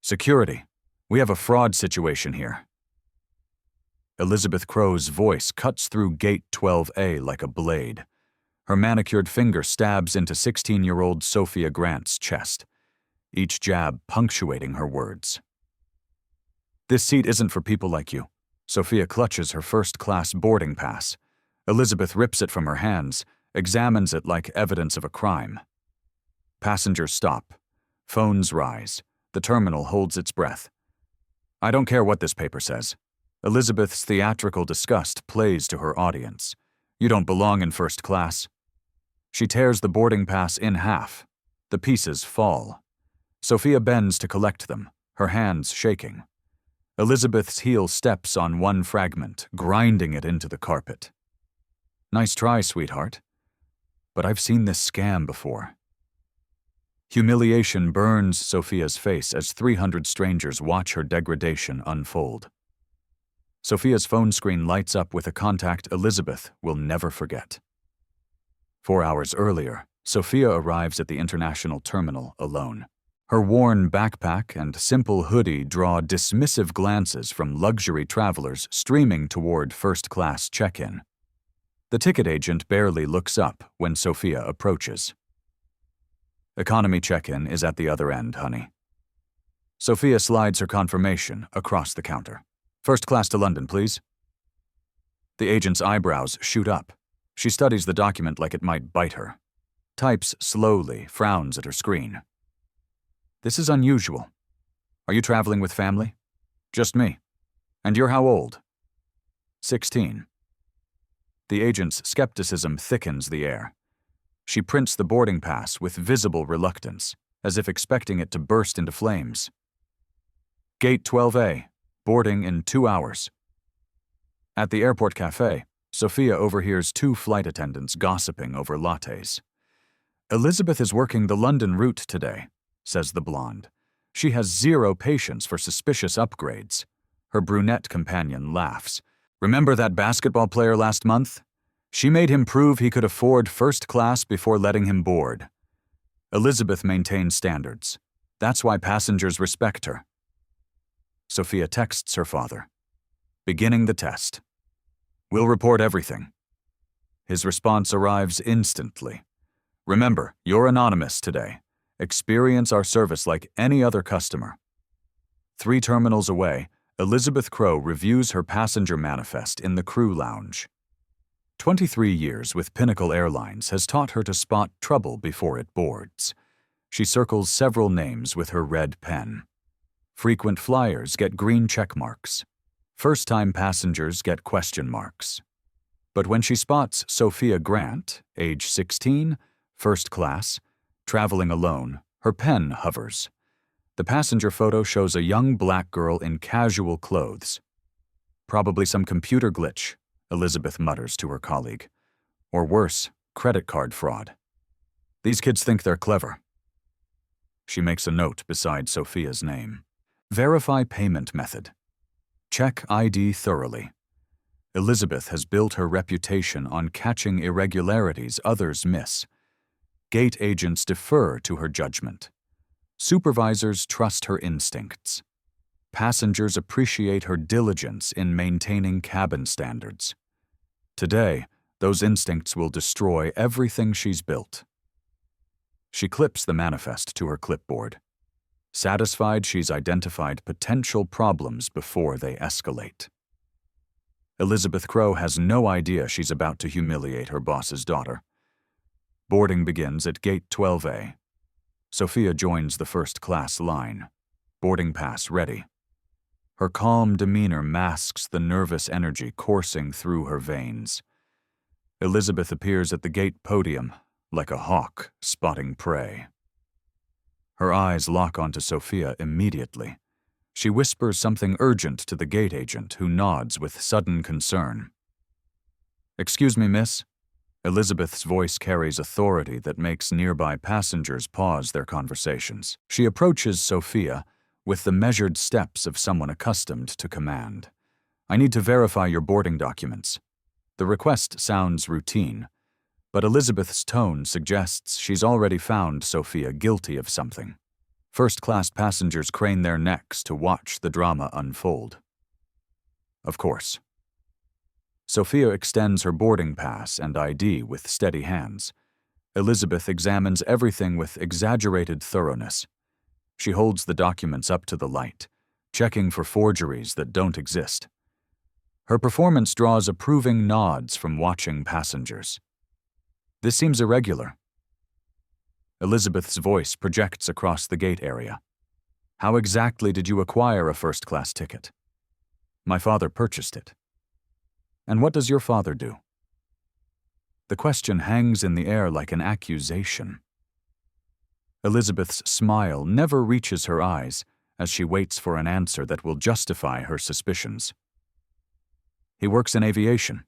Security, we have a fraud situation here. Elizabeth Crow's voice cuts through Gate 12A like a blade. Her manicured finger stabs into 16-year-old Sophia Grant's chest, each jab punctuating her words. This seat isn't for people like you. Sophia clutches her first-class boarding pass. Elizabeth rips it from her hands, examines it like evidence of a crime. Passengers stop. Phones rise. The terminal holds its breath. I don't care what this paper says. Elizabeth's theatrical disgust plays to her audience. You don't belong in first class. She tears the boarding pass in half. The pieces fall. Sophia bends to collect them, her hands shaking. Elizabeth's heel steps on one fragment, grinding it into the carpet. Nice try, sweetheart. But I've seen this scam before. Humiliation burns Sophia's face as 300 strangers watch her degradation unfold. Sophia's phone screen lights up with a contact Elizabeth will never forget. 4 hours earlier, Sophia arrives at the international terminal alone. Her worn backpack and simple hoodie draw dismissive glances from luxury travelers streaming toward first-class check-in. The ticket agent barely looks up when Sophia approaches. Economy check-in is at the other end, honey. Sophia slides her confirmation across the counter. First class to London, please. The agent's eyebrows shoot up. She studies the document like it might bite her. Types slowly, frowns at her screen. This is unusual. Are you traveling with family? Just me. And you're how old? 16. The agent's skepticism thickens the air. She prints the boarding pass with visible reluctance, as if expecting it to burst into flames. Gate 12A, boarding in 2 hours. At the airport cafe, Sophia overhears 2 flight attendants gossiping over lattes. Elizabeth is working the London route today, says the blonde. She has zero patience for suspicious upgrades. Her brunette companion laughs. Remember that basketball player last month? She made him prove he could afford first class before letting him board. Elizabeth maintains standards. That's why passengers respect her. Sophia texts her father. Beginning the test. We'll report everything. His response arrives instantly. Remember, you're anonymous today. Experience our service like any other customer. 3 terminals away, Elizabeth Crow reviews her passenger manifest in the crew lounge. 23 years with Pinnacle Airlines has taught her to spot trouble before it boards. She circles several names with her red pen. Frequent flyers get green check marks. First-time passengers get question marks. But when she spots Sophia Grant, age 16, first class, traveling alone, her pen hovers. The passenger photo shows a young black girl in casual clothes. Probably some computer glitch, Elizabeth mutters to her colleague. Or worse, credit card fraud. These kids think they're clever. She makes a note beside Sophia's name. Verify payment method. Check ID thoroughly. Elizabeth has built her reputation on catching irregularities others miss. Gate agents defer to her judgment. Supervisors trust her instincts. Passengers appreciate her diligence in maintaining cabin standards. Today, those instincts will destroy everything she's built. She clips the manifest to her clipboard. Satisfied she's identified potential problems before they escalate. Elizabeth Crow has no idea she's about to humiliate her boss's daughter. Boarding begins at Gate 12A. Sophia joins the first-class line. Boarding pass ready. Her calm demeanor masks the nervous energy coursing through her veins. Elizabeth appears at the gate podium, like a hawk spotting prey. Her eyes lock onto Sophia immediately. She whispers something urgent to the gate agent, who nods with sudden concern. "Excuse me, miss." Elizabeth's voice carries authority that makes nearby passengers pause their conversations. She approaches Sophia with the measured steps of someone accustomed to command. "I need to verify your boarding documents." The request sounds routine, but Elizabeth's tone suggests she's already found Sophia guilty of something. First-class passengers crane their necks to watch the drama unfold. Of course. Sophia extends her boarding pass and ID with steady hands. Elizabeth examines everything with exaggerated thoroughness. She holds the documents up to the light, checking for forgeries that don't exist. Her performance draws approving nods from watching passengers. This seems irregular. Elizabeth's voice projects across the gate area. How exactly did you acquire a first-class ticket? My father purchased it. And what does your father do? The question hangs in the air like an accusation. Elizabeth's smile never reaches her eyes as she waits for an answer that will justify her suspicions. He works in aviation.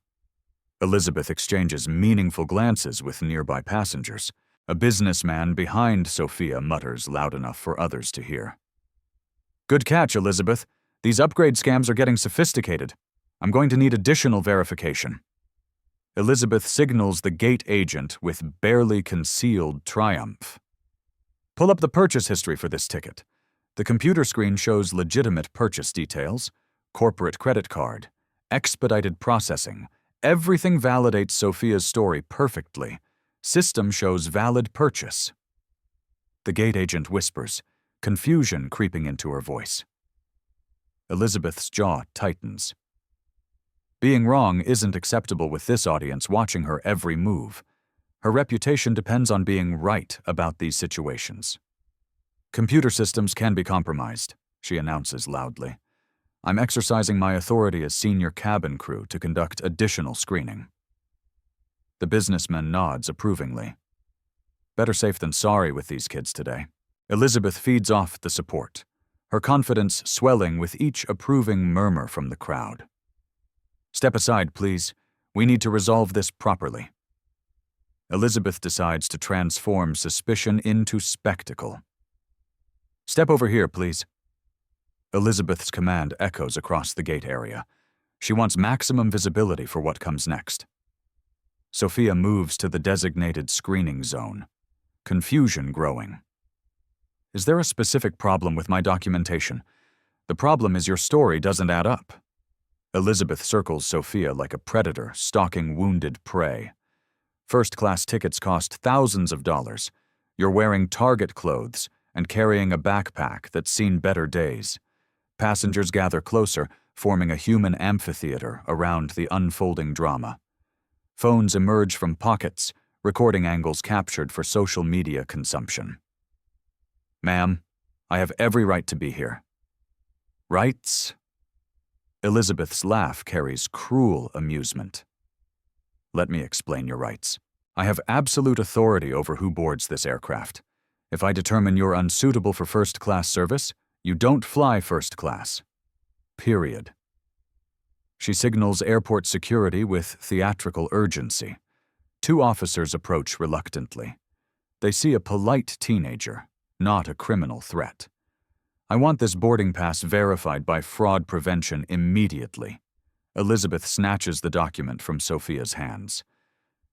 Elizabeth exchanges meaningful glances with nearby passengers. A businessman behind Sophia mutters loud enough for others to hear. Good catch, Elizabeth. These upgrade scams are getting sophisticated. I'm going to need additional verification. Elizabeth signals the gate agent with barely concealed triumph. Pull up the purchase history for this ticket. The computer screen shows legitimate purchase details, corporate credit card, expedited processing. Everything validates Sophia's story perfectly. System shows valid purchase. The gate agent whispers, confusion creeping into her voice. Elizabeth's jaw tightens. Being wrong isn't acceptable with this audience watching her every move. Her reputation depends on being right about these situations. Computer systems can be compromised, she announces loudly. I'm exercising my authority as senior cabin crew to conduct additional screening. The businessman nods approvingly. Better safe than sorry with these kids today. Elizabeth feeds off the support, her confidence swelling with each approving murmur from the crowd. Step aside, please. We need to resolve this properly. Elizabeth decides to transform suspicion into spectacle. Step over here, please. Elizabeth's command echoes across the gate area. She wants maximum visibility for what comes next. Sophia moves to the designated screening zone, confusion growing. Is there a specific problem with my documentation? The problem is your story doesn't add up. Elizabeth circles Sophia like a predator stalking wounded prey. First-class tickets cost thousands of dollars. You're wearing Target clothes and carrying a backpack that's seen better days. Passengers gather closer, forming a human amphitheater around the unfolding drama. Phones emerge from pockets, recording angles captured for social media consumption. Ma'am, I have every right to be here. Rights? Elizabeth's laugh carries cruel amusement. Let me explain your rights. I have absolute authority over who boards this aircraft. If I determine you're unsuitable for first-class service, you don't fly first class. Period. She signals airport security with theatrical urgency. Two officers approach reluctantly. They see a polite teenager, not a criminal threat. I want this boarding pass verified by fraud prevention immediately. Elizabeth snatches the document from Sophia's hands.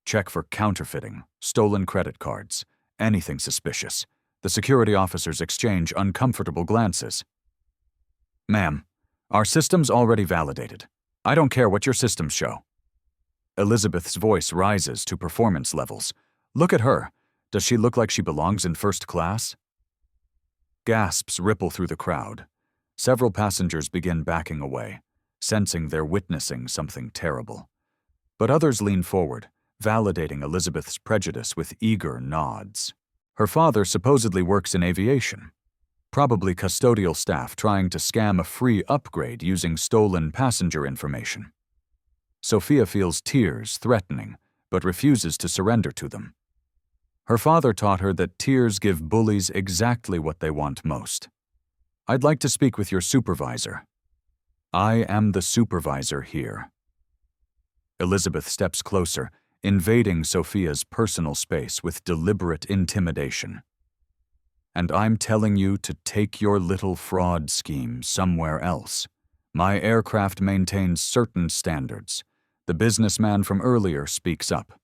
Check for counterfeiting, stolen credit cards, anything suspicious. The security officers exchange uncomfortable glances. Ma'am, our system's already validated. I don't care what your systems show. Elizabeth's voice rises to performance levels. Look at her. Does she look like she belongs in first class? Gasps ripple through the crowd. Several passengers begin backing away, sensing they're witnessing something terrible. But others lean forward, validating Elizabeth's prejudice with eager nods. Her father supposedly works in aviation, probably custodial staff trying to scam a free upgrade using stolen passenger information. Sophia feels tears threatening, but refuses to surrender to them. Her father taught her that tears give bullies exactly what they want most. I'd like to speak with your supervisor. I am the supervisor here. Elizabeth steps closer, invading Sophia's personal space with deliberate intimidation. And I'm telling you to take your little fraud scheme somewhere else. My aircraft maintains certain standards. The businessman from earlier speaks up.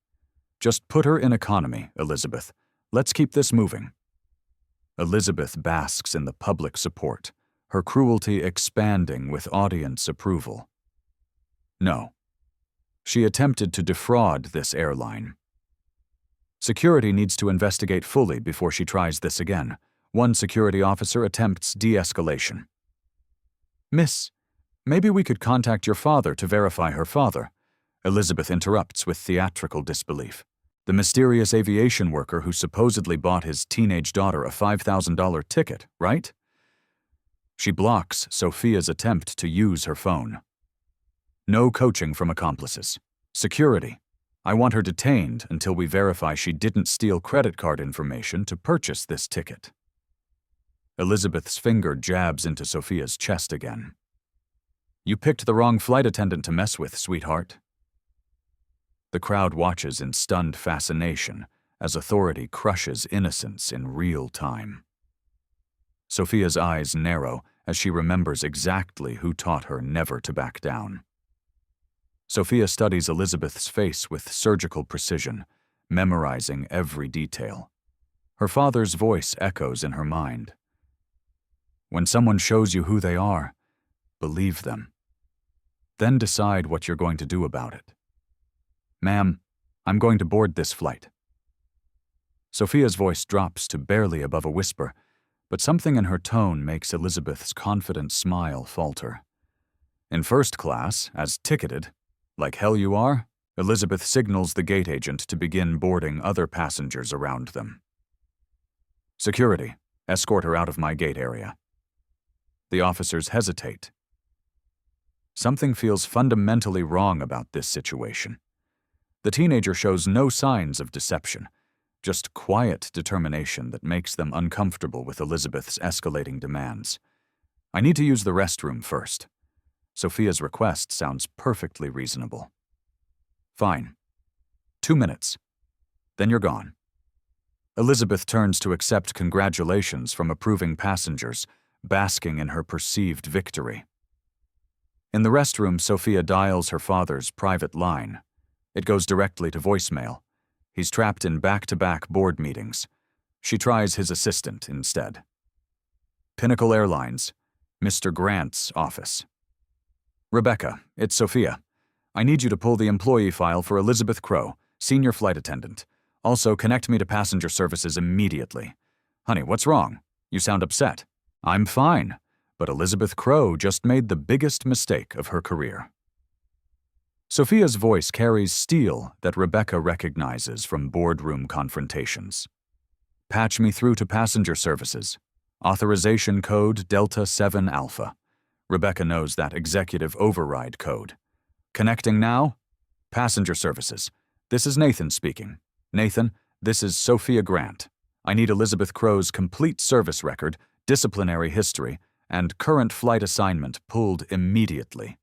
Just put her in economy, Elizabeth. Let's keep this moving. Elizabeth basks in the public support, her cruelty expanding with audience approval. No. She attempted to defraud this airline. Security needs to investigate fully before she tries this again. One security officer attempts de-escalation. Miss, maybe we could contact your father to verify her father. Elizabeth interrupts with theatrical disbelief. The mysterious aviation worker who supposedly bought his teenage daughter a $5,000 ticket, right? She blocks Sophia's attempt to use her phone. No coaching from accomplices. Security. I want her detained until we verify she didn't steal credit card information to purchase this ticket. Elizabeth's finger jabs into Sophia's chest again. You picked the wrong flight attendant to mess with, sweetheart. The crowd watches in stunned fascination as authority crushes innocence in real time. Sophia's eyes narrow as she remembers exactly who taught her never to back down. Sophia studies Elizabeth's face with surgical precision, memorizing every detail. Her father's voice echoes in her mind. When someone shows you who they are, believe them. Then decide what you're going to do about it. Ma'am, I'm going to board this flight. Sophia's voice drops to barely above a whisper, but something in her tone makes Elizabeth's confident smile falter. In first class, as ticketed, like hell you are, Elizabeth signals the gate agent to begin boarding other passengers around them. Security, escort her out of my gate area. The officers hesitate. Something feels fundamentally wrong about this situation. The teenager shows no signs of deception, just quiet determination that makes them uncomfortable with Elizabeth's escalating demands. I need to use the restroom first. Sophia's request sounds perfectly reasonable. Fine. 2 minutes. Then you're gone. Elizabeth turns to accept congratulations from approving passengers, basking in her perceived victory. In the restroom, Sophia dials her father's private line. It goes directly to voicemail. He's trapped in back-to-back board meetings. She tries his assistant instead. Pinnacle Airlines, Mr. Grant's office. Rebecca, it's Sophia. I need you to pull the employee file for Elizabeth Crow, senior flight attendant. Also, connect me to passenger services immediately. Honey, what's wrong? You sound upset. I'm fine, but Elizabeth Crow just made the biggest mistake of her career. Sophia's voice carries steel that Rebecca recognizes from boardroom confrontations. Patch me through to passenger services. Authorization code Delta 7 Alpha. Rebecca knows that executive override code. Connecting now? Passenger services. This is Nathan speaking. Nathan, this is Sophia Grant. I need Elizabeth Crow's complete service record, disciplinary history, and current flight assignment pulled immediately.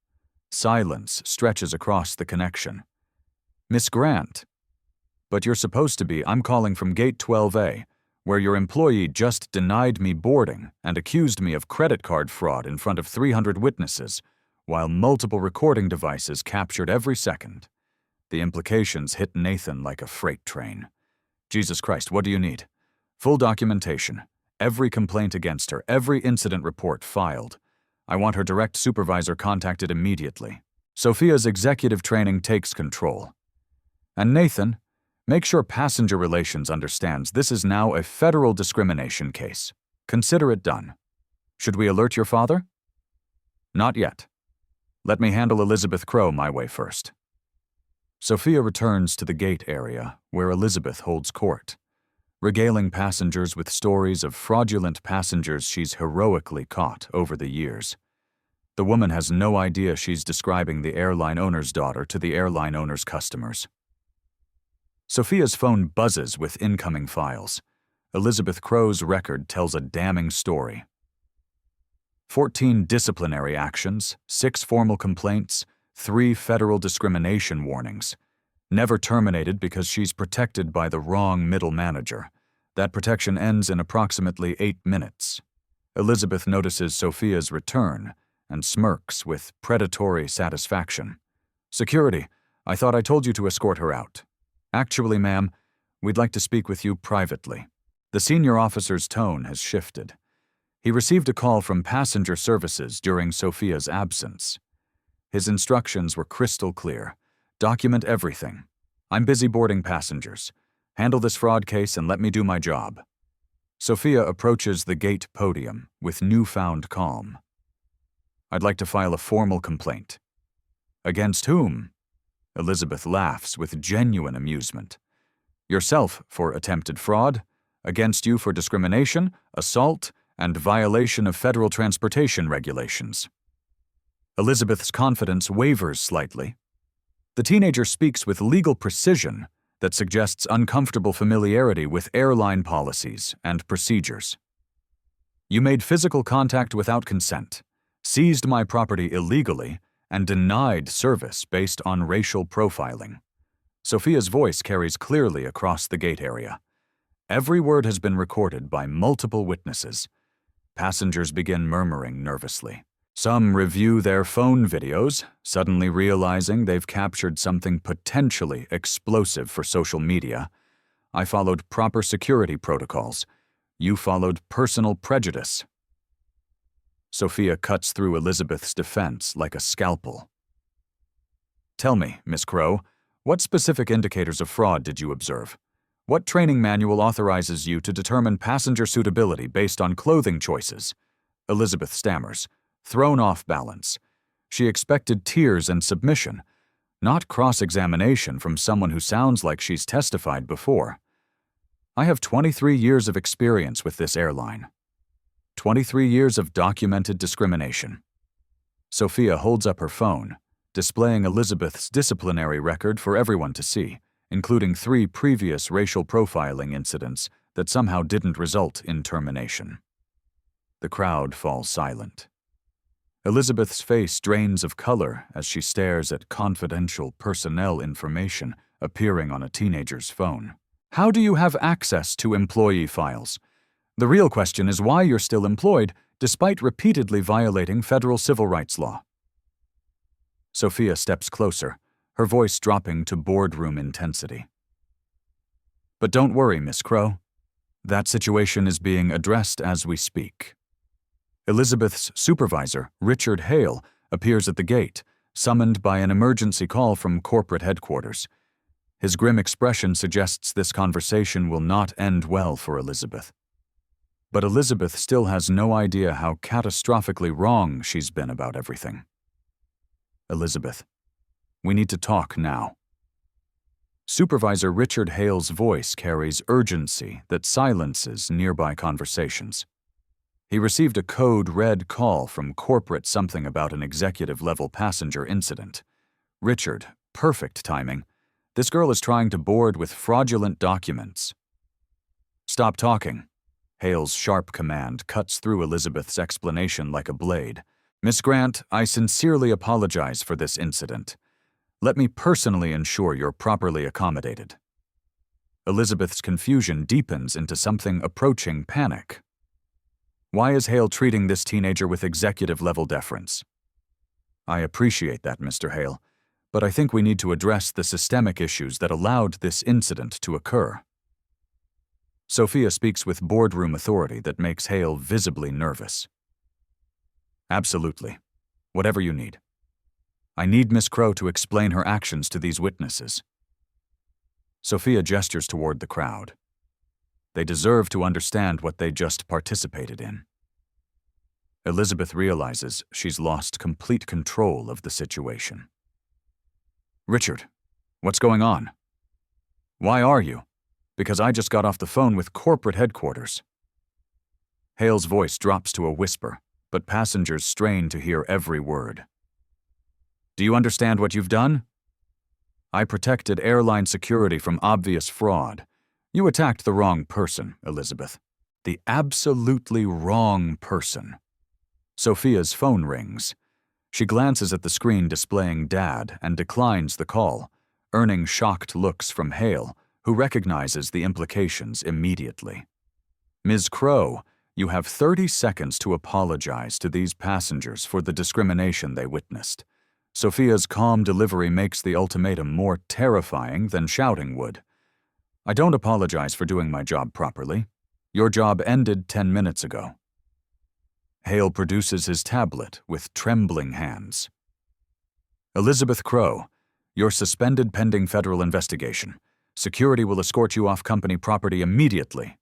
Silence stretches across the connection. Miss Grant. But you're supposed to be. I'm calling from Gate 12A, where your employee just denied me boarding and accused me of credit card fraud in front of 300 witnesses, while multiple recording devices captured every second. The implications hit Nathan like a freight train. Jesus Christ, what do you need? Full documentation. Every complaint against her, every incident report filed. I want her direct supervisor contacted immediately. Sophia's executive training takes control. And Nathan, make sure passenger relations understands this is now a federal discrimination case. Consider it done. Should we alert your father? Not yet. Let me handle Elizabeth Crow my way first. Sophia returns to the gate area where Elizabeth holds court, regaling passengers with stories of fraudulent passengers she's heroically caught over the years. The woman has no idea she's describing the airline owner's daughter to the airline owner's customers. Sophia's phone buzzes with incoming files. Elizabeth Crow's record tells a damning story. 14 disciplinary actions, 6 formal complaints, 3 federal discrimination warnings. Never terminated because she's protected by the wrong middle manager. That protection ends in approximately 8 minutes. Elizabeth notices Sophia's return and smirks with predatory satisfaction. Security, I thought I told you to escort her out. Actually, ma'am, we'd like to speak with you privately. The senior officer's tone has shifted. He received a call from passenger services during Sophia's absence. His instructions were crystal clear. Document everything. I'm busy boarding passengers. Handle this fraud case and let me do my job. Sophia approaches the gate podium with newfound calm. I'd like to file a formal complaint. Against whom? Elizabeth laughs with genuine amusement. Yourself for attempted fraud, against you for discrimination, assault, and violation of federal transportation regulations. Elizabeth's confidence wavers slightly. The teenager speaks with legal precision that suggests uncomfortable familiarity with airline policies and procedures. You made physical contact without consent, seized my property illegally, and denied service based on racial profiling. Sophia's voice carries clearly across the gate area. Every word has been recorded by multiple witnesses. Passengers begin murmuring nervously. Some review their phone videos, suddenly realizing they've captured something potentially explosive for social media. I followed proper security protocols. You followed personal prejudice. Sophia cuts through Elizabeth's defense like a scalpel. Tell me, Miss Crow, what specific indicators of fraud did you observe? What training manual authorizes you to determine passenger suitability based on clothing choices? Elizabeth stammers, thrown off balance. She expected tears and submission, not cross-examination from someone who sounds like she's testified before. I have 23 years of experience with this airline. 23 years of documented discrimination. Sophia holds up her phone, displaying Elizabeth's disciplinary record for everyone to see, including 3 previous racial profiling incidents that somehow didn't result in termination. The crowd falls silent. Elizabeth's face drains of color as she stares at confidential personnel information appearing on a teenager's phone. How do you have access to employee files? The real question is why you're still employed despite repeatedly violating federal civil rights law. Sophia steps closer, her voice dropping to boardroom intensity. But don't worry, Miss Crow. That situation is being addressed as we speak. Elizabeth's supervisor, Richard Hale, appears at the gate, summoned by an emergency call from corporate headquarters. His grim expression suggests this conversation will not end well for Elizabeth. But Elizabeth still has no idea how catastrophically wrong she's been about everything. Elizabeth, we need to talk now. Supervisor Richard Hale's voice carries urgency that silences nearby conversations. He received a code red call from corporate something about an executive-level passenger incident. Richard, perfect timing. This girl is trying to board with fraudulent documents. Stop talking. Hale's sharp command cuts through Elizabeth's explanation like a blade. Miss Grant, I sincerely apologize for this incident. Let me personally ensure you're properly accommodated. Elizabeth's confusion deepens into something approaching panic. Why is Hale treating this teenager with executive-level deference? I appreciate that, Mr. Hale, but I think we need to address the systemic issues that allowed this incident to occur. Sophia speaks with boardroom authority that makes Hale visibly nervous. Absolutely. Whatever you need. I need Miss Crow to explain her actions to these witnesses. Sophia gestures toward the crowd. They deserve to understand what they just participated in. Elizabeth realizes she's lost complete control of the situation. Richard, what's going on? Why are you? Because I just got off the phone with corporate headquarters. Hale's voice drops to a whisper, but passengers strain to hear every word. Do you understand what you've done? I protected airline security from obvious fraud. You attacked the wrong person, Elizabeth. The absolutely wrong person. Sophia's phone rings. She glances at the screen displaying Dad and declines the call, earning shocked looks from Hale, who recognizes the implications immediately. Ms. Crow, you have 30 seconds to apologize to these passengers for the discrimination they witnessed. Sophia's calm delivery makes the ultimatum more terrifying than shouting would. I don't apologize for doing my job properly. Your job ended 10 minutes ago. Hale produces his tablet with trembling hands. Elizabeth Crow, you're suspended pending federal investigation. Security will escort you off company property immediately.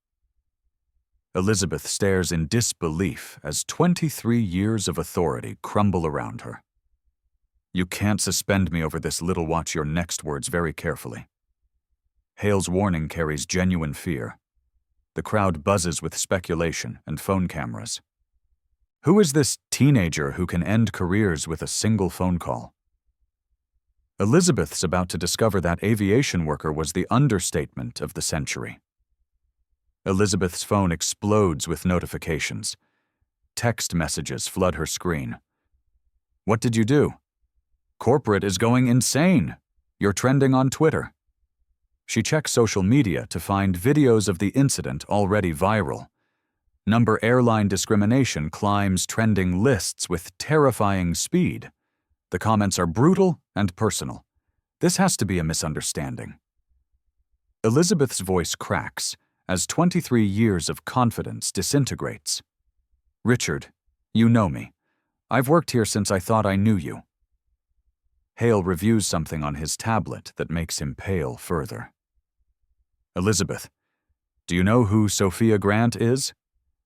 Elizabeth stares in disbelief as 23 years of authority crumble around her. You can't suspend me over this, little. Watch your next words very carefully. Hale's warning carries genuine fear. The crowd buzzes with speculation and phone cameras. Who is this teenager who can end careers with a single phone call? Elizabeth's about to discover that aviation worker was the understatement of the century. Elizabeth's phone explodes with notifications. Text messages flood her screen. What did you do? Corporate is going insane. You're trending on Twitter. She checks social media to find videos of the incident already viral. Number airline discrimination climbs trending lists with terrifying speed. The comments are brutal and personal. This has to be a misunderstanding. Elizabeth's voice cracks as 23 years of confidence disintegrates. Richard, you know me. I've worked here since I thought I knew you. Hale reviews something on his tablet that makes him pale further. Elizabeth, do you know who Sophia Grant is?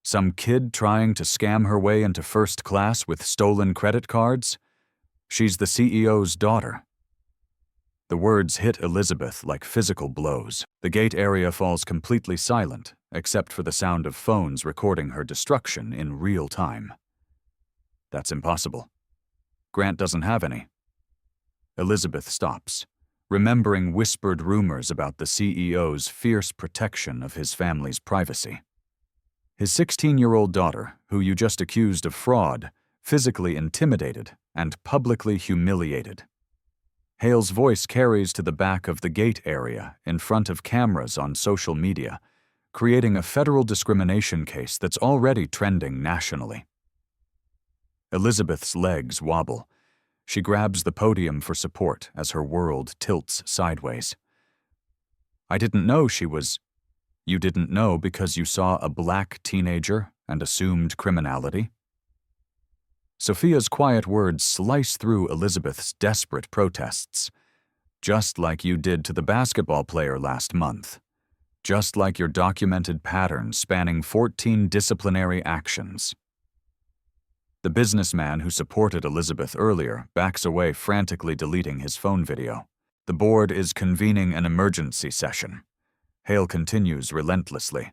Some kid trying to scam her way into first class with stolen credit cards? She's the CEO's daughter. The words hit Elizabeth like physical blows. The gate area falls completely silent, except for the sound of phones recording her destruction in real time. That's impossible. Grant doesn't have any. Elizabeth stops, remembering whispered rumors about the CEO's fierce protection of his family's privacy. His 16-year-old daughter, who you just accused of fraud, physically intimidated and publicly humiliated. Hale's voice carries to the back of the gate area in front of cameras on social media, creating a federal discrimination case that's already trending nationally. Elizabeth's legs wobble. She grabs the podium for support as her world tilts sideways. I didn't know she was... You didn't know because you saw a black teenager and assumed criminality? Sophia's quiet words slice through Elizabeth's desperate protests. Just like you did to the basketball player last month. Just like your documented pattern spanning 14 disciplinary actions. The businessman who supported Elizabeth earlier backs away, frantically deleting his phone video. The board is convening an emergency session. Hale continues relentlessly.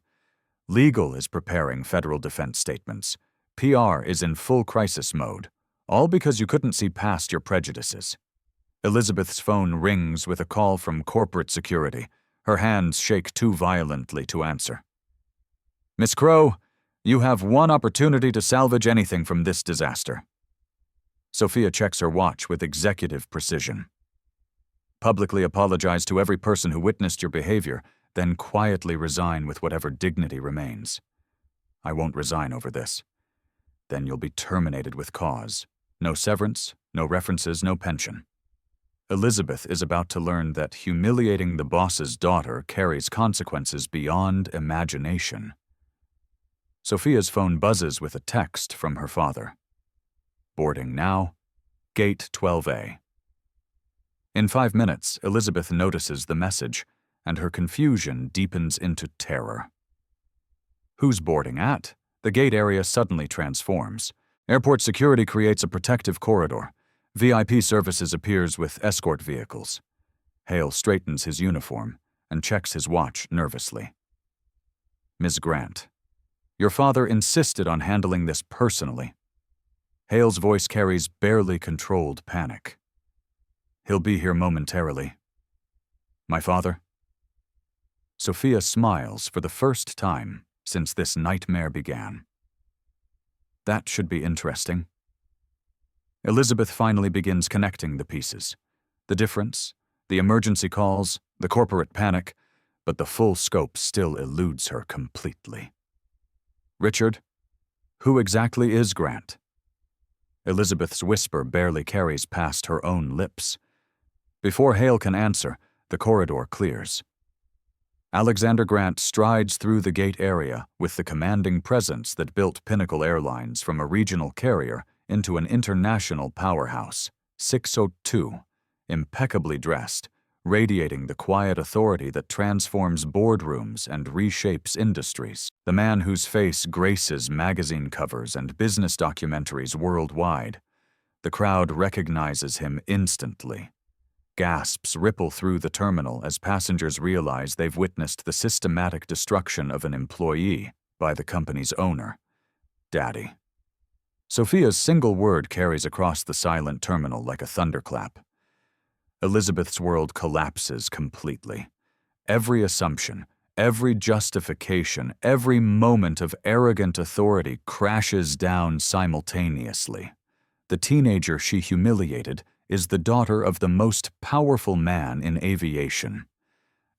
Legal is preparing federal defense statements. PR is in full crisis mode, all because you couldn't see past your prejudices. Elizabeth's phone rings with a call from corporate security. Her hands shake too violently to answer. Miss Crow, you have one opportunity to salvage anything from this disaster. Sophia checks her watch with executive precision. Publicly apologize to every person who witnessed your behavior, then quietly resign with whatever dignity remains. I won't resign over this. Then you'll be terminated with cause. No severance, no references, no pension. Elizabeth is about to learn that humiliating the boss's daughter carries consequences beyond imagination. Sophia's phone buzzes with a text from her father. Boarding now, Gate 12A. In 5 minutes, Elizabeth notices the message, and her confusion deepens into terror. Who's boarding at? The gate area suddenly transforms. Airport security creates a protective corridor. VIP services appears with escort vehicles. Hale straightens his uniform and checks his watch nervously. Ms. Grant, your father insisted on handling this personally. Hale's voice carries barely controlled panic. He'll be here momentarily. My father? Sophia smiles for the first time since this nightmare began. That should be interesting. Elizabeth finally begins connecting the pieces. The difference, the emergency calls, the corporate panic, but the full scope still eludes her completely. Richard, who exactly is Grant? Elizabeth's whisper barely carries past her own lips. Before Hale can answer, the corridor clears. Alexander Grant strides through the gate area with the commanding presence that built Pinnacle Airlines from a regional carrier into an international powerhouse. 602, impeccably dressed, radiating the quiet authority that transforms boardrooms and reshapes industries. The man whose face graces magazine covers and business documentaries worldwide. The crowd recognizes him instantly. Gasps ripple through the terminal as passengers realize they've witnessed the systematic destruction of an employee by the company's owner, Daddy. Sophia's single word carries across the silent terminal like a thunderclap. Elizabeth's world collapses completely. Every assumption, every justification, every moment of arrogant authority crashes down simultaneously. The teenager she humiliated is the daughter of the most powerful man in aviation.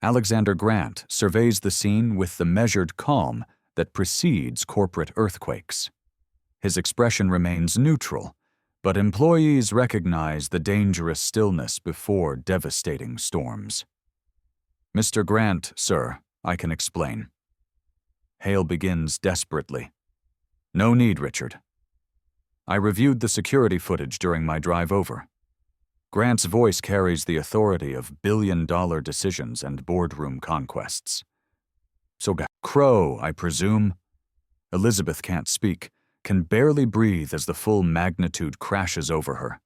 Alexander Grant surveys the scene with the measured calm that precedes corporate earthquakes. His expression remains neutral, but employees recognize the dangerous stillness before devastating storms. "Mr. Grant, sir, I can explain." Hale begins desperately. "No need, Richard. I reviewed the security footage during my drive over." Grant's voice carries the authority of billion-dollar decisions and boardroom conquests. "So, Crow, I presume?" Elizabeth can't speak, can barely breathe as the full magnitude crashes over her.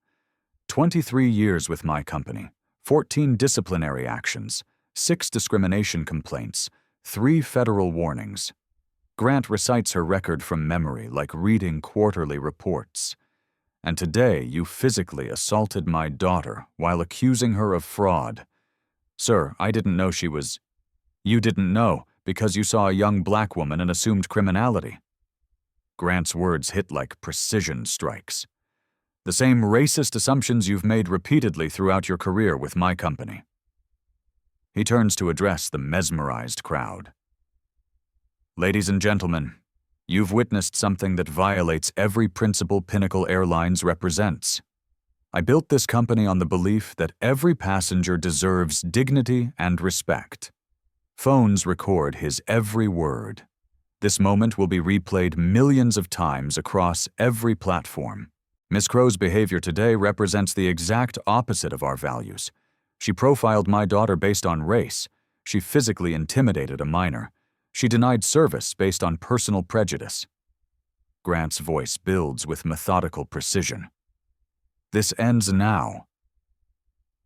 23 years with my company, 14 disciplinary actions, 6 discrimination complaints, 3 federal warnings. Grant recites her record from memory like reading quarterly reports. "And today you physically assaulted my daughter while accusing her of fraud. Sir, I didn't know she was—" "You didn't know because you saw a young black woman and assumed criminality." Grant's words hit like precision strikes. "The same racist assumptions you've made repeatedly throughout your career with my company." He turns to address the mesmerized crowd. "Ladies and gentlemen, you've witnessed something that violates every principle Pinnacle Airlines represents. I built this company on the belief that every passenger deserves dignity and respect." Phones record his every word. This moment will be replayed millions of times across every platform. Ms. Crow's behavior today represents the exact opposite of our values. She profiled my daughter based on race. She physically intimidated a minor. She denied service based on personal prejudice. Grant's voice builds with methodical precision. "This ends now."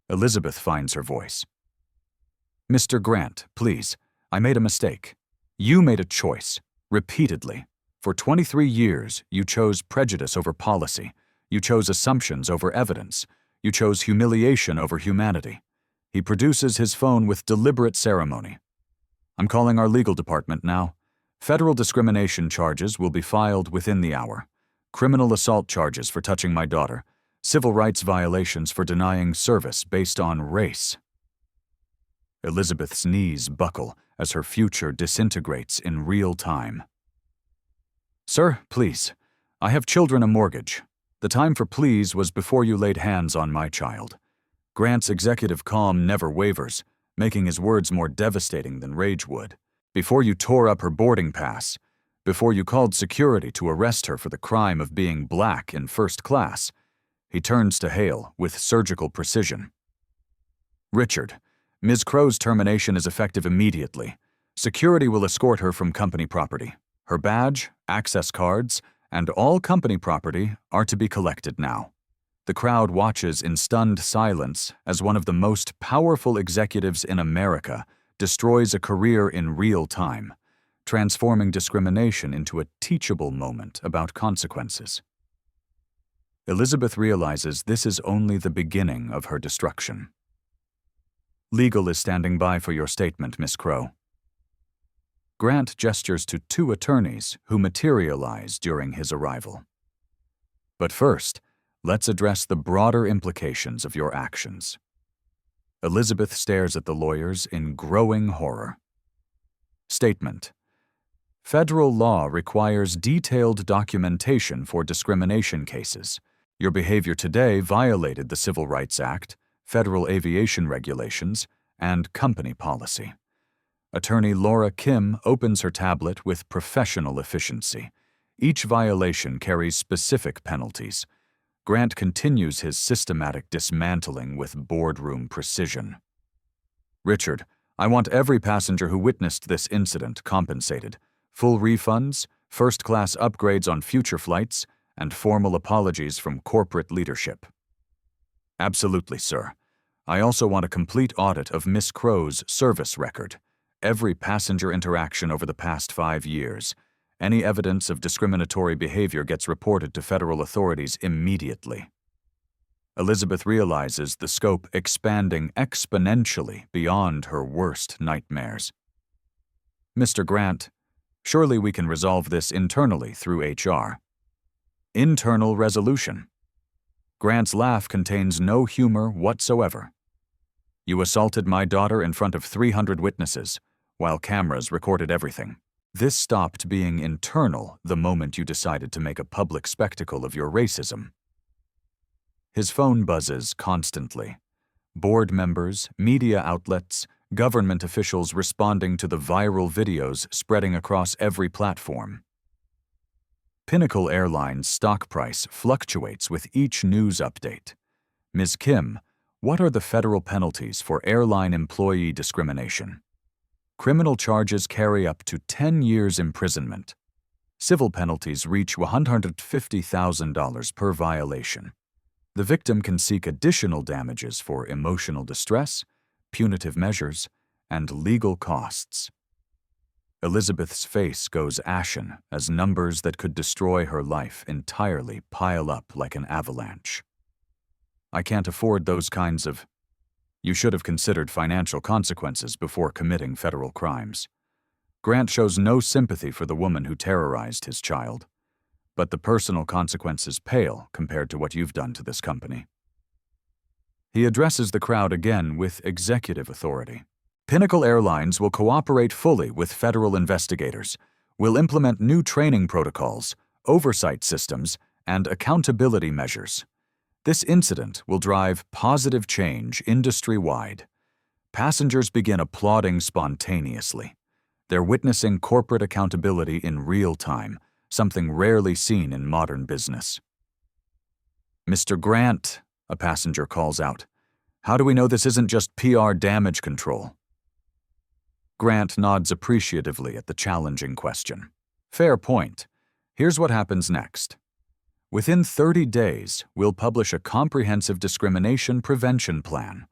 Elizabeth finds her voice. "Mr. Grant, please, I made a mistake. You made a choice, repeatedly. For 23 years, you chose prejudice over policy. You chose assumptions over evidence. You chose humiliation over humanity." He produces his phone with deliberate ceremony. "I'm calling our legal department now. Federal discrimination charges will be filed within the hour. Criminal assault charges for touching my daughter. Civil rights violations for denying service based on race." Elizabeth's knees buckle as her future disintegrates in real time. "Sir, please. I have children, a mortgage. The time for please was before you laid hands on my child." Grant's executive calm never wavers, making his words more devastating than rage would. "Before you tore up her boarding pass, before you called security to arrest her for the crime of being black in first class." He turns to Hale with surgical precision. "Richard, Ms. Crow's termination is effective immediately. Security will escort her from company property. Her badge, access cards, and all company property are to be collected now." The crowd watches in stunned silence as one of the most powerful executives in America destroys a career in real time, transforming discrimination into a teachable moment about consequences. Elizabeth realizes this is only the beginning of her destruction. "Legal is standing by for your statement, Miss Crow." Grant gestures to 2 attorneys who materialize during his arrival. "But first, let's address the broader implications of your actions." Elizabeth stares at the lawyers in growing horror. Statement: Federal law requires detailed documentation for discrimination cases. Your behavior today violated the Civil Rights Act, federal aviation regulations, and company policy. Attorney Laura Kim opens her tablet with professional efficiency. Each violation carries specific penalties. Grant continues his systematic dismantling with boardroom precision. Richard, I want every passenger who witnessed this incident compensated. Full refunds, first-class upgrades on future flights, and formal apologies from corporate leadership. Absolutely, sir. I also want a complete audit of Miss Crow's service record. Every passenger interaction over the past 5 years. Any evidence of discriminatory behavior gets reported to federal authorities immediately. Elizabeth realizes the scope expanding exponentially beyond her worst nightmares. Mr. Grant, surely we can resolve this internally through HR. Internal resolution. Grant's laugh contains no humor whatsoever. You assaulted my daughter in front of 300 witnesses, while cameras recorded everything. This stopped being internal the moment you decided to make a public spectacle of your racism. His phone buzzes constantly. Board members, media outlets, government officials responding to the viral videos spreading across every platform. Pinnacle Airline's stock price fluctuates with each news update. Ms. Kim, what are the federal penalties for airline employee discrimination? Criminal charges carry up to 10 years imprisonment. Civil penalties reach $150,000 per violation. The victim can seek additional damages for emotional distress, punitive measures, and legal costs. Elizabeth's face goes ashen as numbers that could destroy her life entirely pile up like an avalanche. I can't afford those kinds of... You should have considered financial consequences before committing federal crimes. Grant shows no sympathy for the woman who terrorized his child, but the personal consequences pale compared to what you've done to this company. He addresses the crowd again with executive authority. Pinnacle Airlines will cooperate fully with federal investigators, will implement new training protocols, oversight systems, and accountability measures. This incident will drive positive change industry-wide. Passengers begin applauding spontaneously. They're witnessing corporate accountability in real time, something rarely seen in modern business. Mr. Grant, a passenger calls out, how do we know this isn't just PR damage control? Grant nods appreciatively at the challenging question. Fair point. Here's what happens next. Within 30 days, we'll publish a comprehensive discrimination prevention plan.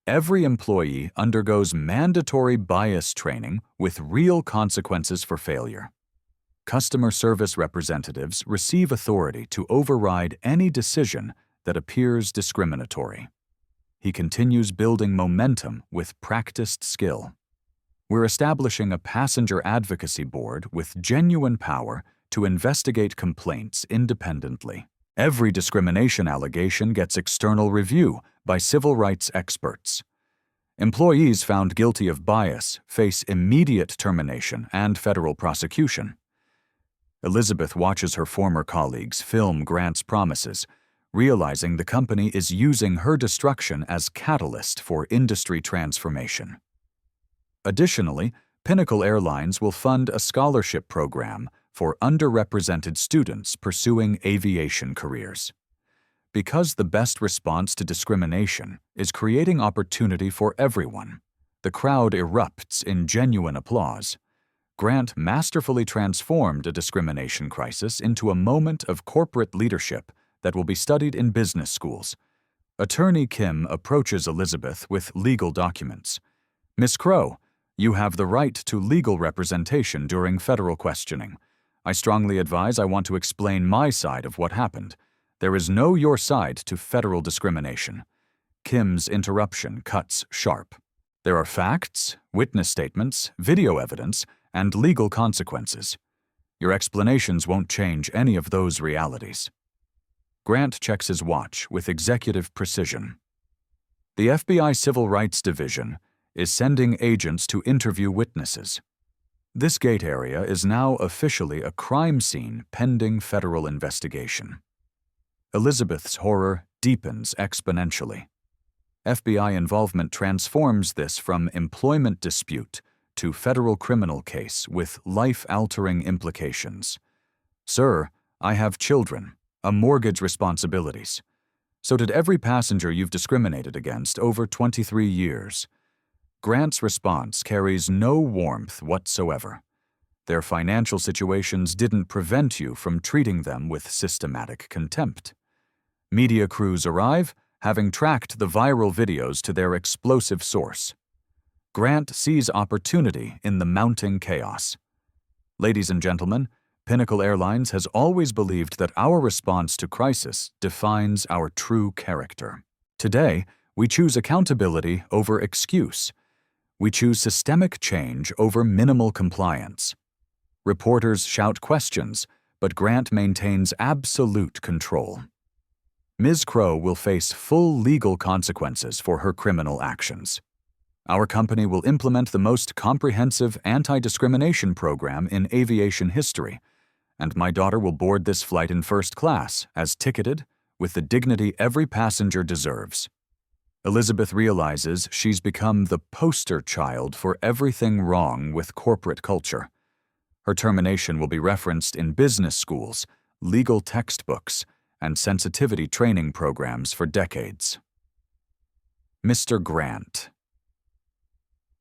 Every employee undergoes mandatory bias training with real consequences for failure. Customer service representatives receive authority to override any decision that appears discriminatory. He continues building momentum with practiced skill. We're establishing a passenger advocacy board with genuine power to investigate complaints independently. Every discrimination allegation gets external review by civil rights experts. Employees found guilty of bias face immediate termination and federal prosecution. Elizabeth watches her former colleagues film Grant's promises, realizing the company is using her destruction as catalyst for industry transformation. Additionally, Pinnacle Airlines will fund a scholarship program for underrepresented students pursuing aviation careers. Because the best response to discrimination is creating opportunity for everyone, the crowd erupts in genuine applause. Grant masterfully transformed a discrimination crisis into a moment of corporate leadership that will be studied in business schools. Attorney Kim approaches Elizabeth with legal documents. Miss Crow, you have the right to legal representation during federal questioning. I strongly advise I want to explain my side of what happened. There is no your side to federal discrimination. Kim's interruption cuts sharp. There are facts, witness statements, video evidence, and legal consequences. Your explanations won't change any of those realities. Grant checks his watch with executive precision. The FBI Civil Rights Division is sending agents to interview witnesses. This gate area is now officially a crime scene pending federal investigation. Elizabeth's horror deepens exponentially. FBI involvement transforms this from employment dispute to federal criminal case with life-altering implications. Sir, I have children, a mortgage responsibilities. So did every passenger you've discriminated against over 23 years. Grant's response carries no warmth whatsoever. Their financial situations didn't prevent you from treating them with systematic contempt. Media crews arrive, having tracked the viral videos to their explosive source. Grant sees opportunity in the mounting chaos. Ladies and gentlemen, Pinnacle Airlines has always believed that our response to crisis defines our true character. Today, we choose accountability over excuse. We choose systemic change over minimal compliance. Reporters shout questions, but Grant maintains absolute control. Ms. Crow will face full legal consequences for her criminal actions. Our company will implement the most comprehensive anti-discrimination program in aviation history, and my daughter will board this flight in first class, as ticketed, with the dignity every passenger deserves. Elizabeth realizes she's become the poster child for everything wrong with corporate culture. Her termination will be referenced in business schools, legal textbooks, and sensitivity training programs for decades. Mr. Grant.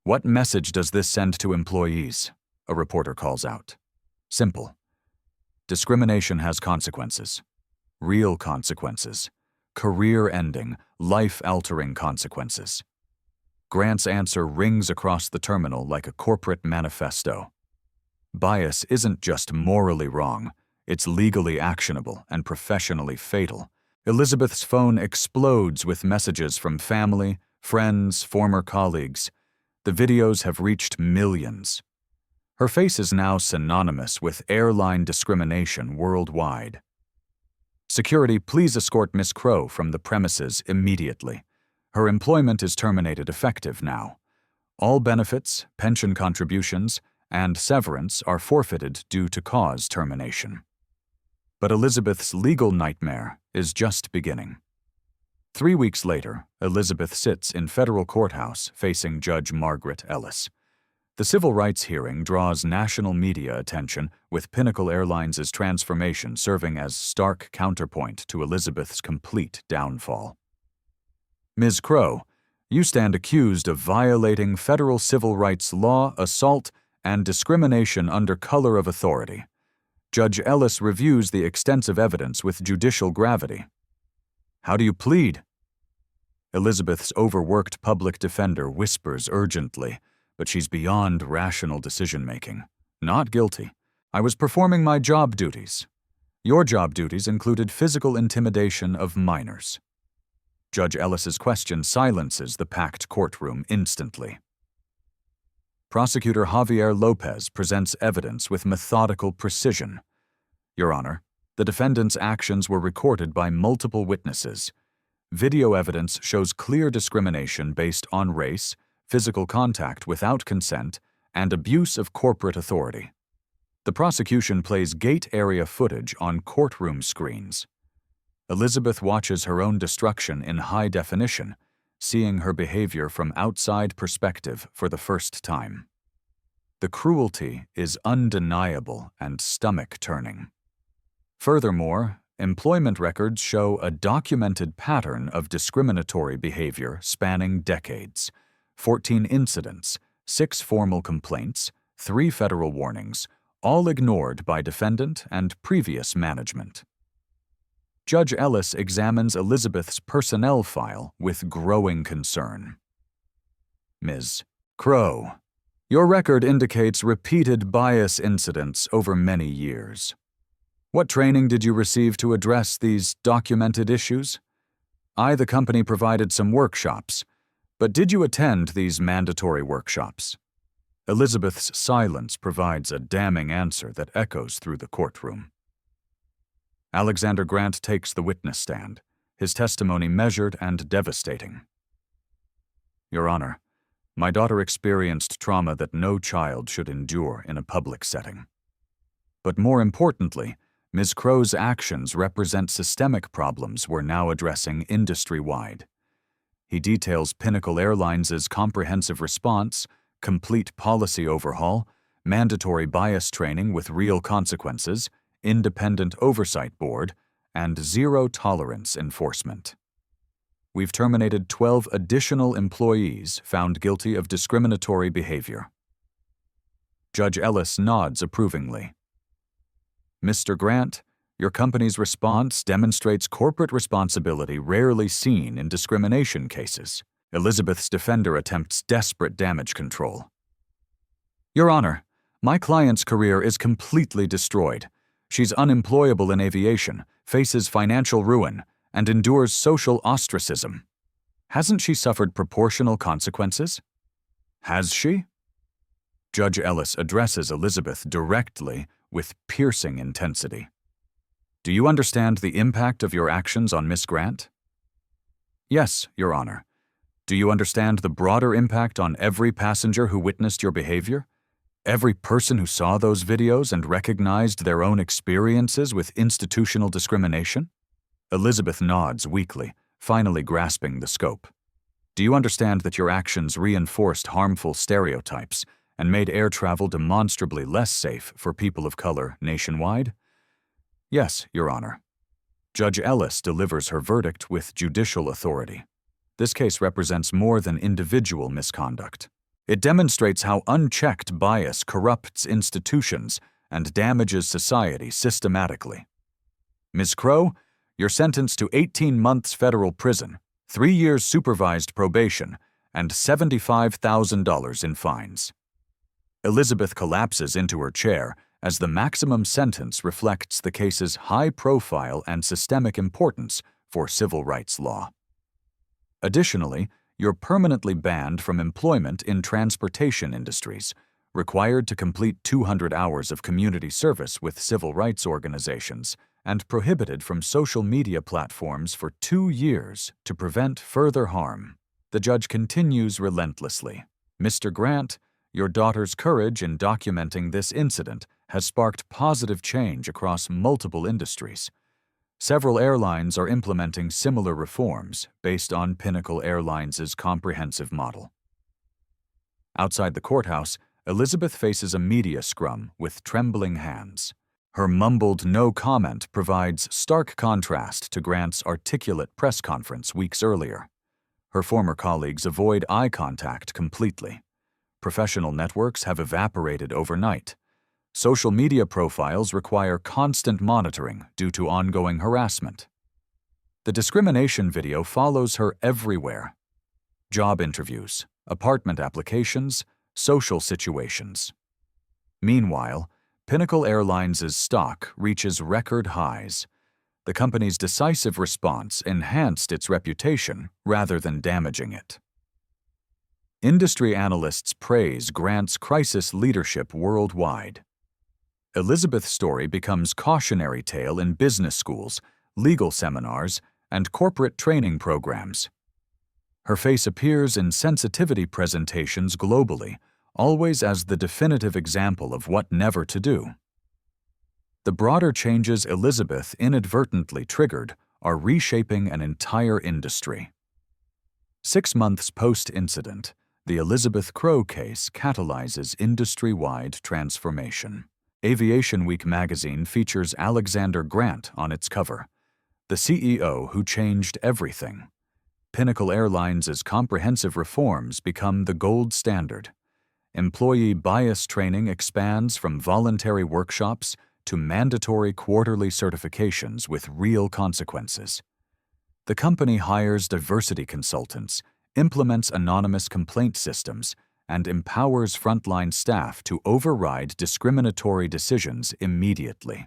What message does this send to employees? A reporter calls out. Simple. Discrimination has consequences. Real consequences. Career-ending, life-altering consequences. Grant's answer rings across the terminal like a corporate manifesto. Bias isn't just morally wrong, it's legally actionable and professionally fatal. Elizabeth's phone explodes with messages from family, friends, former colleagues. The videos have reached millions. Her face is now synonymous with airline discrimination worldwide. Security, please escort Miss Crow from the premises immediately. Her employment is terminated effective now. All benefits, pension contributions, and severance are forfeited due to cause termination. But Elizabeth's legal nightmare is just beginning. 3 weeks later, Elizabeth sits in federal courthouse facing Judge Margaret Ellis. The civil rights hearing draws national media attention, with Pinnacle Airlines' transformation serving as stark counterpoint to Elizabeth's complete downfall. Ms. Crow, you stand accused of violating federal civil rights law, assault, and discrimination under color of authority. Judge Ellis reviews the extensive evidence with judicial gravity. How do you plead? Elizabeth's overworked public defender whispers urgently, but she's beyond rational decision-making. Not guilty. I was performing my job duties. Your job duties included physical intimidation of minors. Judge Ellis's question silences the packed courtroom instantly. Prosecutor Javier Lopez presents evidence with methodical precision. Your Honor, the defendant's actions were recorded by multiple witnesses. Video evidence shows clear discrimination based on race, physical contact without consent, and abuse of corporate authority. The prosecution plays gate area footage on courtroom screens. Elizabeth watches her own destruction in high definition, seeing her behavior from outside perspective for the first time. The cruelty is undeniable and stomach-turning. Furthermore, employment records show a documented pattern of discriminatory behavior spanning decades. 14 incidents, 6 formal complaints, 3 federal warnings, all ignored by defendant and previous management. Judge Ellis examines Elizabeth's personnel file with growing concern. Ms. Crow, your record indicates repeated bias incidents over many years. What training did you receive to address these documented issues? The company provided some workshops, but did you attend these mandatory workshops? Elizabeth's silence provides a damning answer that echoes through the courtroom. Alexander Grant takes the witness stand, his testimony measured and devastating. Your Honor, my daughter experienced trauma that no child should endure in a public setting. But more importantly, Ms. Crow's actions represent systemic problems we're now addressing industry-wide. He details Pinnacle Airlines' comprehensive response, complete policy overhaul, mandatory bias training with real consequences, independent oversight board, and zero-tolerance enforcement. We've terminated 12 additional employees found guilty of discriminatory behavior. Judge Ellis nods approvingly. Mr. Grant, your company's response demonstrates corporate responsibility rarely seen in discrimination cases. Elizabeth's defender attempts desperate damage control. Your Honor, my client's career is completely destroyed. She's unemployable in aviation, faces financial ruin, and endures social ostracism. Hasn't she suffered proportional consequences? Has she? Judge Ellis addresses Elizabeth directly with piercing intensity. Do you understand the impact of your actions on Miss Grant? Yes, Your Honor. Do you understand the broader impact on every passenger who witnessed your behavior? Every person who saw those videos and recognized their own experiences with institutional discrimination? Elizabeth nods weakly, finally grasping the scope. Do you understand that your actions reinforced harmful stereotypes and made air travel demonstrably less safe for people of color nationwide? Yes, Your Honor. Judge Ellis delivers her verdict with judicial authority. This case represents more than individual misconduct. It demonstrates how unchecked bias corrupts institutions and damages society systematically. Ms. Crow, you're sentenced to 18 months federal prison, 3 years supervised probation, and $75,000 in fines. Elizabeth collapses into her chair as the maximum sentence reflects the case's high profile and systemic importance for civil rights law. Additionally, you're permanently banned from employment in transportation industries, required to complete 200 hours of community service with civil rights organizations, and prohibited from social media platforms for 2 years to prevent further harm. The judge continues relentlessly. Mr. Grant, your daughter's courage in documenting this incident has sparked positive change across multiple industries. Several airlines are implementing similar reforms based on Pinnacle Airlines' comprehensive model. Outside the courthouse, Elizabeth faces a media scrum with trembling hands. Her mumbled no comment provides stark contrast to Grant's articulate press conference weeks earlier. Her former colleagues avoid eye contact completely. Professional networks have evaporated overnight. Social media profiles require constant monitoring due to ongoing harassment. The discrimination video follows her everywhere. Job interviews, apartment applications, social situations. Meanwhile, Pinnacle Airlines' stock reaches record highs. The company's decisive response enhanced its reputation rather than damaging it. Industry analysts praise Grant's crisis leadership worldwide. Elizabeth's story becomes cautionary tale in business schools, legal seminars, and corporate training programs. Her face appears in sensitivity presentations globally, always as the definitive example of what never to do. The broader changes Elizabeth inadvertently triggered are reshaping an entire industry. 6 months post-incident, the Elizabeth Crow case catalyzes industry-wide transformation. Aviation Week magazine features Alexander Grant on its cover, the CEO who changed everything. Pinnacle Airlines' comprehensive reforms become the gold standard. Employee bias training expands from voluntary workshops to mandatory quarterly certifications with real consequences. The company hires diversity consultants, implements anonymous complaint systems, and empowers frontline staff to override discriminatory decisions immediately.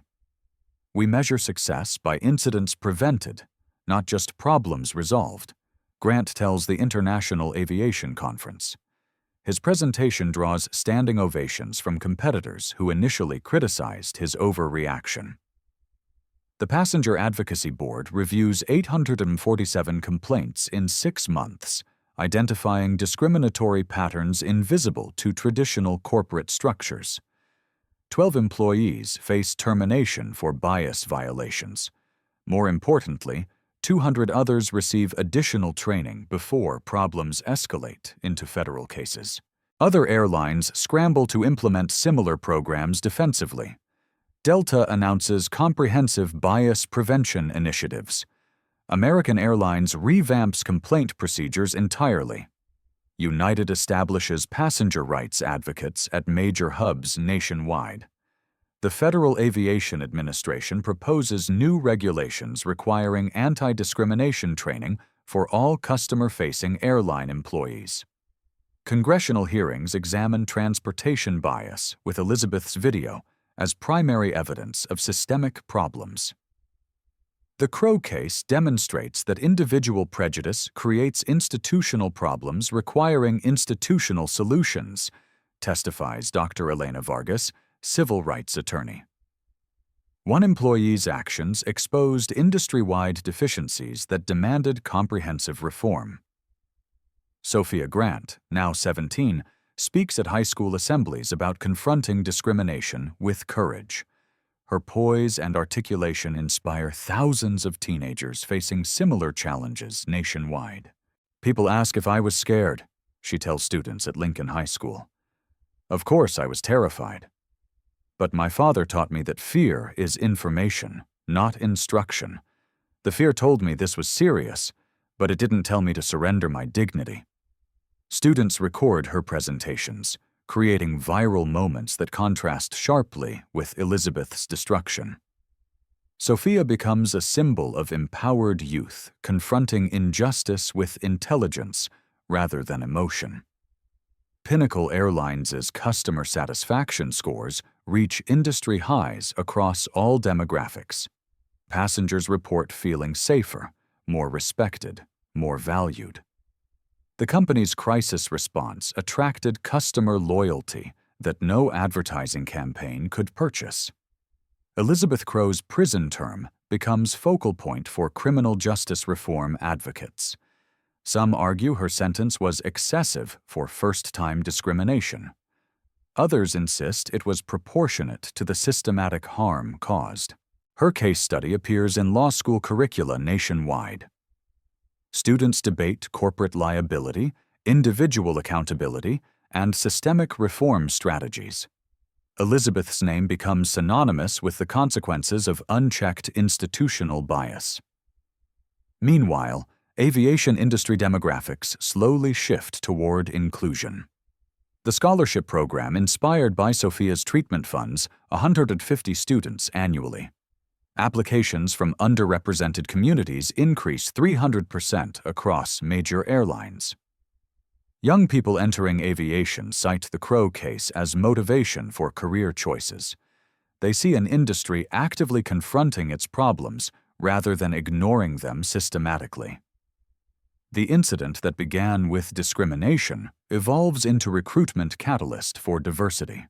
We measure success by incidents prevented, not just problems resolved, Grant tells the International Aviation Conference. His presentation draws standing ovations from competitors who initially criticized his overreaction. The Passenger Advocacy Board reviews 847 complaints in 6 months, identifying discriminatory patterns invisible to traditional corporate structures. 12 employees face termination for bias violations. More importantly, 200 others receive additional training before problems escalate into federal cases. Other airlines scramble to implement similar programs defensively. Delta announces comprehensive bias prevention initiatives. American Airlines revamps complaint procedures entirely. United establishes passenger rights advocates at major hubs nationwide. The Federal Aviation Administration proposes new regulations requiring anti-discrimination training for all customer-facing airline employees. Congressional hearings examine transportation bias with Elizabeth's video as primary evidence of systemic problems. The Crow case demonstrates that individual prejudice creates institutional problems requiring institutional solutions, testifies Dr. Elena Vargas, civil rights attorney. One employee's actions exposed industry-wide deficiencies that demanded comprehensive reform. Sophia Grant, now 17, speaks at high school assemblies about confronting discrimination with courage. Her poise and articulation inspire thousands of teenagers facing similar challenges nationwide. People ask if I was scared, she tells students at Lincoln High School. Of course I was terrified. But my father taught me that fear is information, not instruction. The fear told me this was serious, but it didn't tell me to surrender my dignity. Students record her presentations, creating viral moments that contrast sharply with Elizabeth's destruction. Sophia becomes a symbol of empowered youth, confronting injustice with intelligence rather than emotion. Pinnacle Airlines' customer satisfaction scores reach industry highs across all demographics. Passengers report feeling safer, more respected, more valued. The company's crisis response attracted customer loyalty that no advertising campaign could purchase. Elizabeth Crow's prison term becomes focal point for criminal justice reform advocates. Some argue her sentence was excessive for first-time discrimination. Others insist it was proportionate to the systematic harm caused. Her case study appears in law school curricula nationwide. Students debate corporate liability, individual accountability, and systemic reform strategies. Elizabeth's name becomes synonymous with the consequences of unchecked institutional bias. Meanwhile, aviation industry demographics slowly shift toward inclusion. The scholarship program inspired by Sophia's treatment funds 150 students annually. Applications from underrepresented communities increase 300% across major airlines. Young people entering aviation cite the Crow case as motivation for career choices. They see an industry actively confronting its problems rather than ignoring them systematically. The incident that began with discrimination evolves into recruitment catalyst for diversity.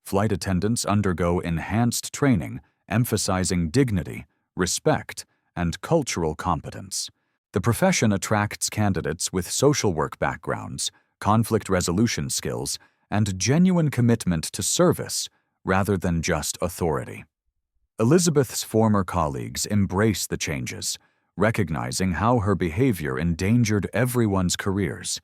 Flight attendants undergo enhanced training emphasizing dignity, respect, and cultural competence. The profession attracts candidates with social work backgrounds, conflict resolution skills, and genuine commitment to service rather than just authority. Elizabeth's former colleagues embrace the changes, recognizing how her behavior endangered everyone's careers.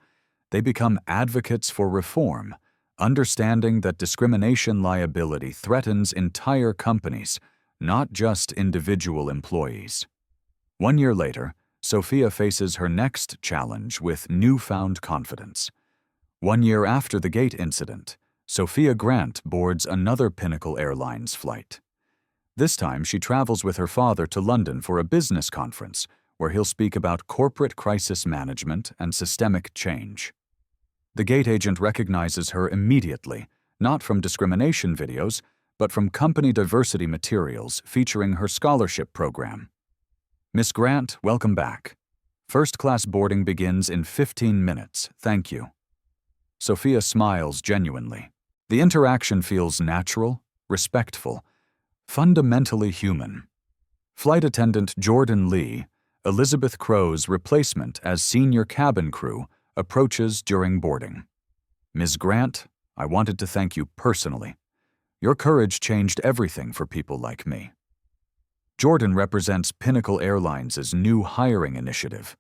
They become advocates for reform, understanding that discrimination liability threatens entire companies, not just individual employees. 1 year later, Sophia faces her next challenge with newfound confidence. 1 year after the gate incident, Sophia Grant boards another Pinnacle Airlines flight. This time, she travels with her father to London for a business conference where he'll speak about corporate crisis management and systemic change. The gate agent recognizes her immediately, not from discrimination videos, but from company diversity materials featuring her scholarship program. Miss Grant, welcome back. First-class boarding begins in 15 minutes, thank you. Sophia smiles genuinely. The interaction feels natural, respectful, fundamentally human. Flight attendant Jordan Lee, Elizabeth Crow's replacement as senior cabin crew, approaches during boarding. Ms. Grant, I wanted to thank you personally. Your courage changed everything for people like me. Jordan represents Pinnacle Airlines' new hiring initiative.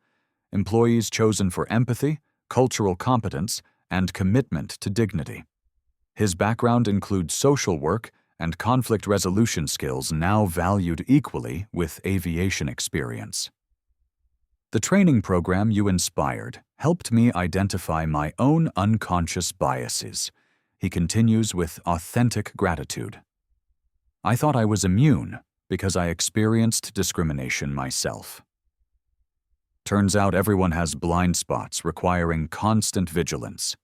Employees chosen for empathy, cultural competence, and commitment to dignity. His background includes social work and conflict resolution skills now valued equally with aviation experience. The training program you inspired helped me identify my own unconscious biases. He continues with authentic gratitude. I thought I was immune because I experienced discrimination myself. Turns out everyone has blind spots requiring constant vigilance.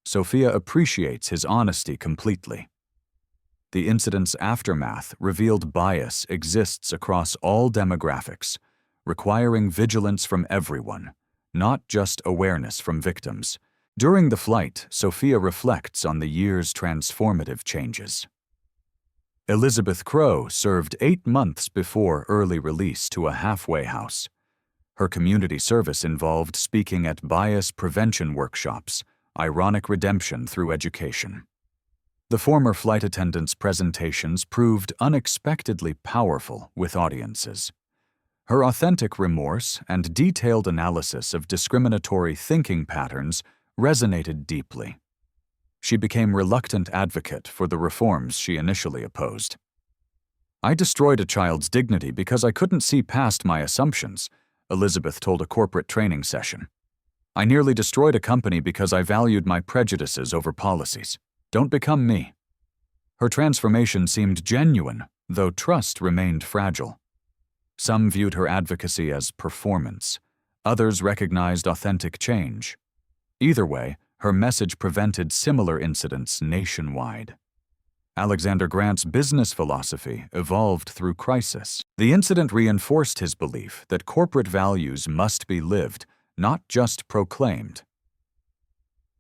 Sophia appreciates his honesty completely. The incident's aftermath revealed bias exists across all demographics, requiring vigilance from everyone, not just awareness from victims. During the flight, Sophia reflects on the year's transformative changes. Elizabeth Crow served 8 months before early release to a halfway house. Her community service involved speaking at bias prevention workshops, ironic redemption through education. The former flight attendant's presentations proved unexpectedly powerful with audiences. Her authentic remorse and detailed analysis of discriminatory thinking patterns resonated deeply. She became reluctant advocate for the reforms she initially opposed. I destroyed a child's dignity because I couldn't see past my assumptions, Elizabeth told a corporate training session. I nearly destroyed a company because I valued my prejudices over policies. Don't become me. Her transformation seemed genuine, though trust remained fragile. Some viewed her advocacy as performance. Others recognized authentic change. Either way, her message prevented similar incidents nationwide. Alexander Grant's business philosophy evolved through crisis. The incident reinforced his belief that corporate values must be lived, not just proclaimed.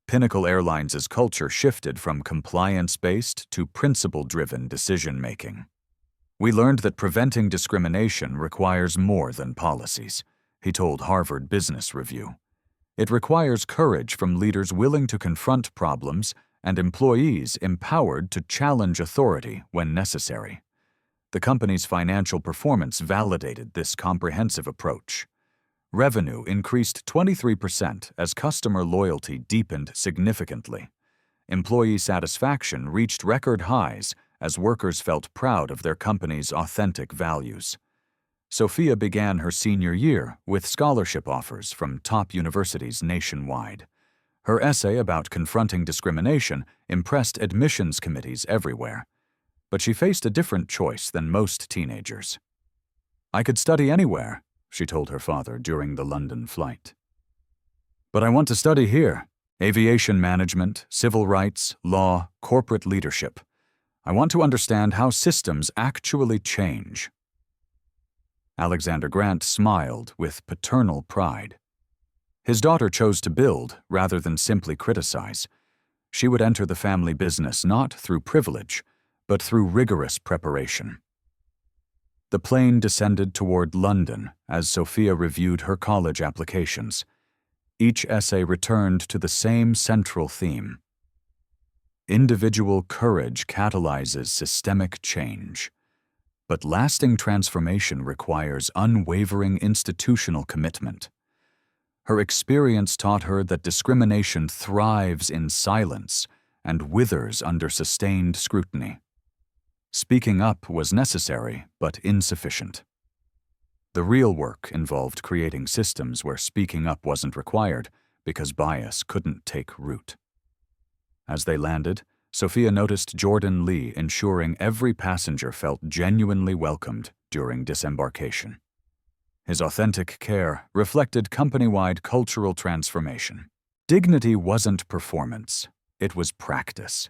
Pinnacle Airlines' culture shifted from compliance-based to principle-driven decision-making. We learned that preventing discrimination requires more than policies, he told Harvard Business Review. It requires courage from leaders willing to confront problems and employees empowered to challenge authority when necessary. The company's financial performance validated this comprehensive approach. Revenue increased 23% as customer loyalty deepened significantly. Employee satisfaction reached record highs as workers felt proud of their company's authentic values. Sophia began her senior year with scholarship offers from top universities nationwide. Her essay about confronting discrimination impressed admissions committees everywhere. But she faced a different choice than most teenagers. I could study anywhere, she told her father during the London flight. But I want to study here: aviation management, civil rights, law, corporate leadership. I want to understand how systems actually change. Alexander Grant smiled with paternal pride. His daughter chose to build rather than simply criticize. She would enter the family business not through privilege, but through rigorous preparation. The plane descended toward London as Sophia reviewed her college applications. Each essay returned to the same central theme. Individual courage catalyzes systemic change, but lasting transformation requires unwavering institutional commitment. Her experience taught her that discrimination thrives in silence and withers under sustained scrutiny. Speaking up was necessary, but insufficient. The real work involved creating systems where speaking up wasn't required because bias couldn't take root. As they landed, Sophia noticed Jordan Lee ensuring every passenger felt genuinely welcomed during disembarkation. His authentic care reflected company-wide cultural transformation. Dignity wasn't performance, it was practice.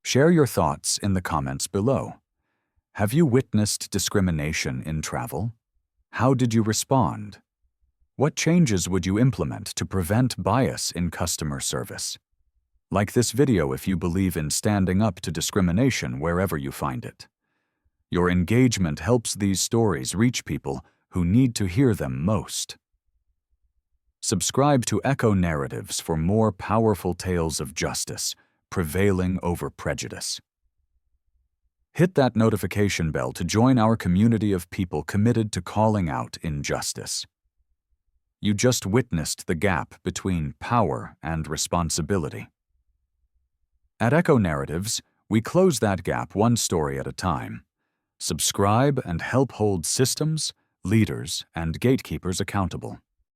Share your thoughts in the comments below. Have you witnessed discrimination in travel? How did you respond? What changes would you implement to prevent bias in customer service? Like this video if you believe in standing up to discrimination wherever you find it. Your engagement helps these stories reach people who need to hear them most. Subscribe to Echo Narratives for more powerful tales of justice, prevailing over prejudice. Hit that notification bell to join our community of people committed to calling out injustice. You just witnessed the gap between power and responsibility. At Echo Narratives, we close that gap one story at a time. Subscribe and help hold systems, leaders, and gatekeepers accountable.